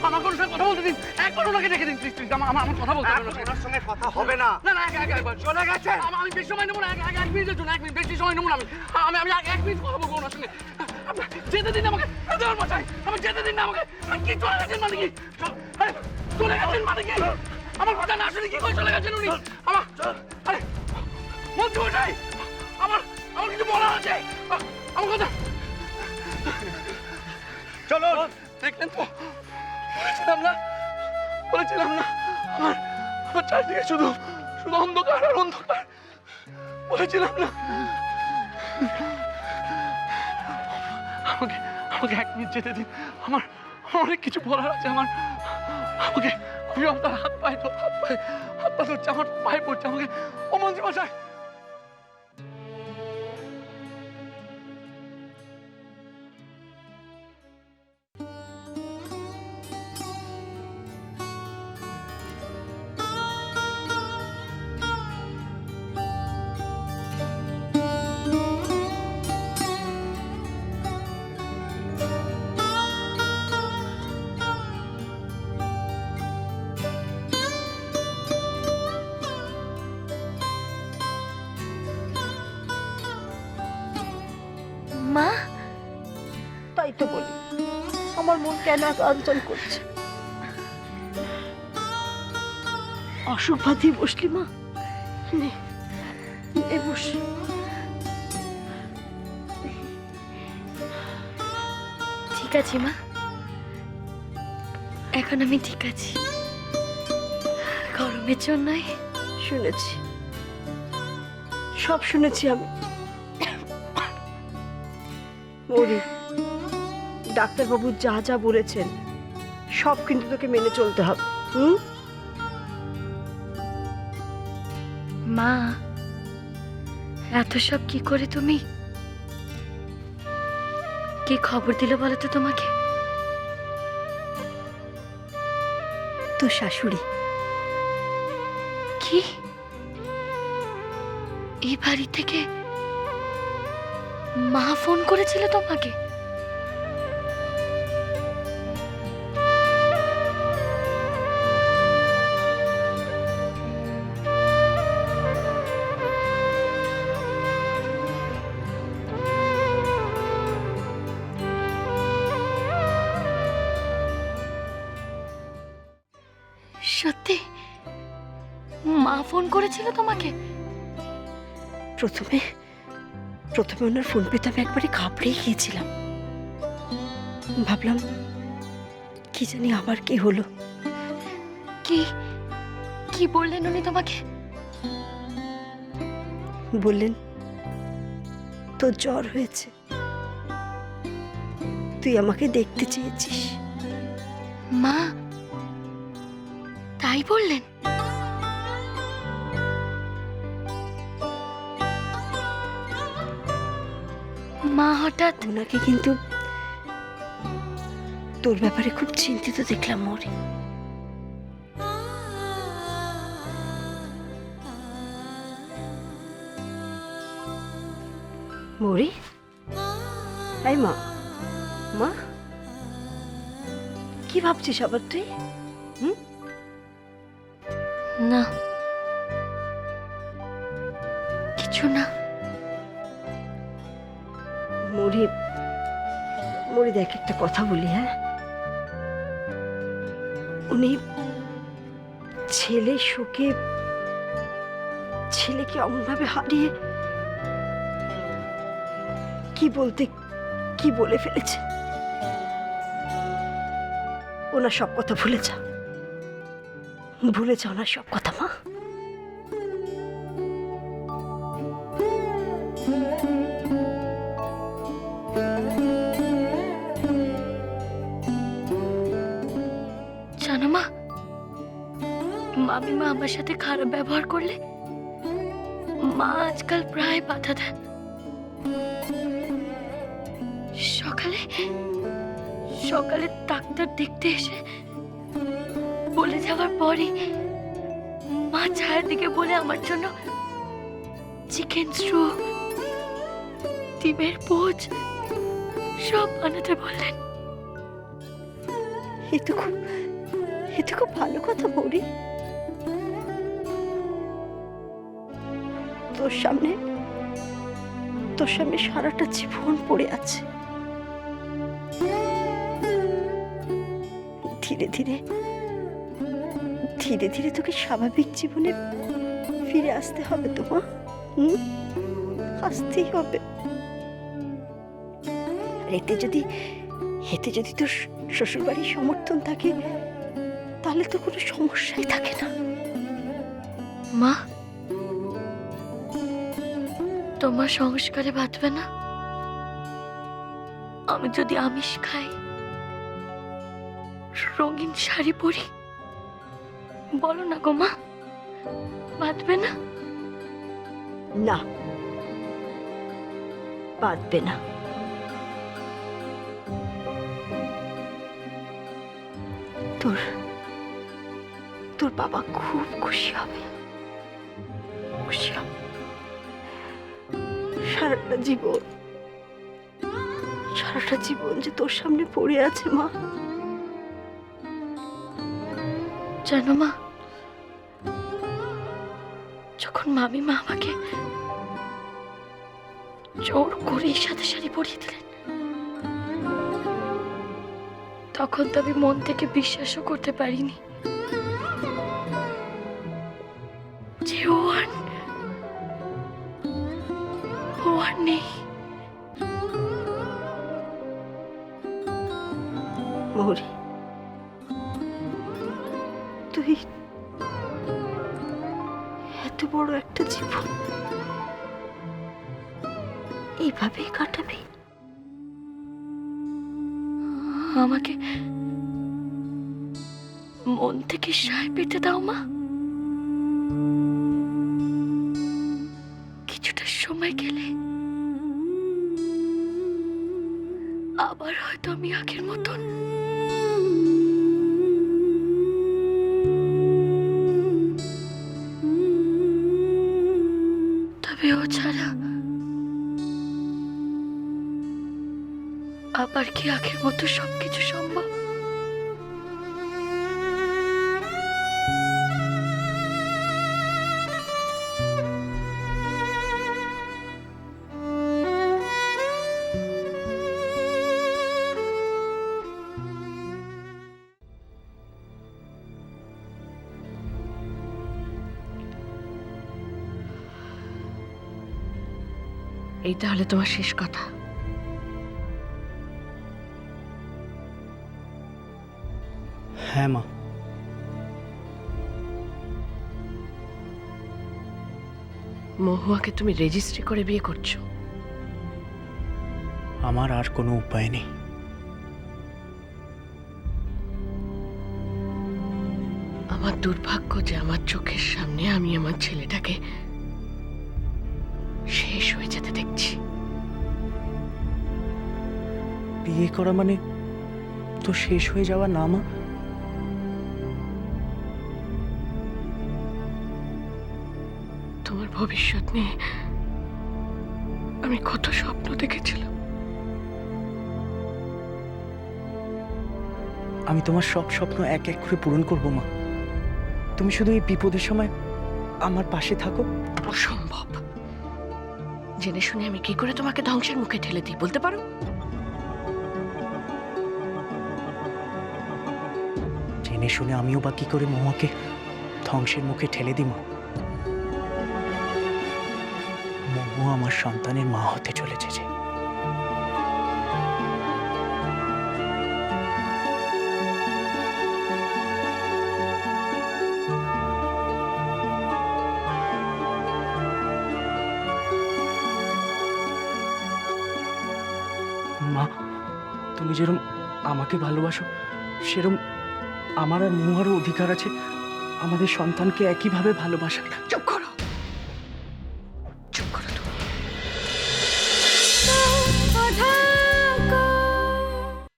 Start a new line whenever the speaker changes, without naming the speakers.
আমার কোনো সঙ্গে কথা বলতে দিন, একবার ওনাকে রেখে দিন প্লিজ প্লিজ। আমার কথা বলতে হবে
ওনার সঙ্গে কথা হবে না।
না না একবার
চলে গেছে।
আমি বেশি সময় নেবো না, এক মিনিটের জন্য, 1 মিনিট, বেশি সময় নেবো না। আমি 1 মিনিট কথা বলবো ওনার সঙ্গে। যেতে দিন আমাকে, দেওয়ার মশাই, আমি যেতে দিন না আমাকে। কি চলে গেছেন মানে কি? আরে চলে গেছেন মানে কি? আমার কথা না শুনে কি করে চলে গেছেন উনি? আমার আরে মন্ত্রী মশাই, আমার কিছু বলার আছে, আমার কথা
চলো।
দেখলেন তো, বলেছিলাম না আমার চারদিকে শুধু অন্ধকার আর অন্ধকার, বলেছিলাম না। আমাকে 1 মিনিট যেতে দিন, আমার অনেক কিছু বলার আছে। আমাকে আমি আপনার হাত পা ধরছে, আমার পায়ে পড়ছে, আমাকে ও মন্ত্রী মশাই।
মা,
তাই তো বলি, আমার মন কেন এত অঞ্চল করছে। অসুখ বাঁধিয়ে বসলি মা? নে, বস।
ঠিক আছে মা, এখন আমি ঠিক আছি। গরমের জন্যই।
শুনেছি, সব শুনেছি আমি। মরি, ডাক্তারবাবু যা যা বলেছেন সব কিন্তু তোকে মেনে চলতে হবে।
মা, এত সব কি করে তুমি? কি খবর দিল বলো তো তোমাকে?
তোর শাশুড়ি।
কি? এই বাড়ি থেকে মা ফোন করেছিল তোমাকে? সত্যি মা ফোন করেছিল তোমাকে?
প্রথমে ওনার ফোন পেতে আমি একবারে ঘাবড়েই গিয়েছিলাম। ভাবলাম কি জানি আবার কি হলো।
কি কি বললেন উনি তোমাকে?
বললেন তোর জ্বর হয়েছে, তুই আমাকে দেখতে চেয়েছিস।
মা তাই বললেন? মা হঠাৎ?
ওনাকে কিন্তু তোর ব্যাপারে খুব চিন্তিত দেখলাম মরি। মরি, এই মা, মা কি ভাবছিস আবার তুই?
না, কিছু না।
মরি দেখ, একটা কথা বলি। হ্যাঁ, উনি ছেলে শোকে ছেলেকে অমন ভাবে হারিয়ে কি বলে ফেলেছে। ওনার সব কথা ভুলে যা ওনার সব কথা মা।
জানো মা, মামিমা আমার সাথে খারাপ ব্যবহার করলে মা আজকাল প্রায় বাধা দেন। সকালে ডাক্তার দেখতে এসে বলে যাওয়ার পরই মা ছায়ার দিকে বলে আমার জন্য চিকেন স্টু, ডিমের পোচ সব বানাতে বললেন।
এ তো খুব ভালো কথা মৌরি। তোর সামনে সারাটা জীবন পড়ে আছে। ধীরে ধীরে তোকে স্বাভাবিক জীবনে ফিরে আসতে হবে তো মা। আসতেই হবে। আর এতে যদি তোর শ্বশুরবাড়ির সমর্থন থাকে তাহলে তো কোনো সমস্যাই থাকে না।
মা, তোমার সংস্কারে বাঁধবে না? আমি যদি আমিষ খাই, রঙিন শাড়ি পরি, বলো না গো মা, বাঁধবে না?
না, বাঁধবে না। তোর বাবা খুব খুশি হবে। সারাটা জীবন যে তোর সামনে পড়ে আছে মা।
জানো মা, যখন মামিমা আমাকে জোর করে সাদা শাড়ি পরিয়ে দিলেন, তখন তো আমি মন থেকে বিশ্বাসও করতে পারিনি যে ও আর নেই।
মৌরি, তুই এত বড় একটা জীবন এইভাবেই কাটাবি?
আমাকে মন থেকে সায় পেতে দাও মা। কিছুটা সময় গেলে আবার হয়তো আমি আগের মতন তবে ও ছাড়া আবার কি আগের মতো সবকিছু সম্ভব?
এই তাহলে তোমার শেষ কথা?
হ্যাঁ মা।
মহুয়াকে তুমি রেজিস্ট্রি করে বিয়ে করছো?
আমার আর কোনো উপায় নেই।
আমার দুর্ভাগ্য যে আমার চোখের সামনে আমি আমার ছেলেটাকে শেষ হয়ে যেতে দেখছি।
বিয়ে করা মানে তো শেষ হয়ে যাওয়া না মা।
তোমার ভবিষ্যৎ নিয়ে আমি কত স্বপ্ন দেখেছিলাম।
আমি তোমার সব স্বপ্ন এক এক করে পূরণ করব মা। তুমি শুধু এই বিপদের সময় আমার পাশে থাকো।
অসম্ভব। জেনে শুনে আমি কি করে তোমাকে ধ্বংসের মুখে ঠেলে দিই বলতে পারো?
জেনে শুনে আমিও বা কি করে মহুয়াকে ধ্বংসের মুখে ঠেলে দিই মা? মহুয়া আমার সন্তানের মা হতে চলেছে যে। মা, তুমি যেরকম আমাকে ভালোবাসো সেরকম আমার আর মহুয়ারও অধিকার আছে আমাদের সন্তানকে একইভাবে ভালোবাসার।
চুপ কর।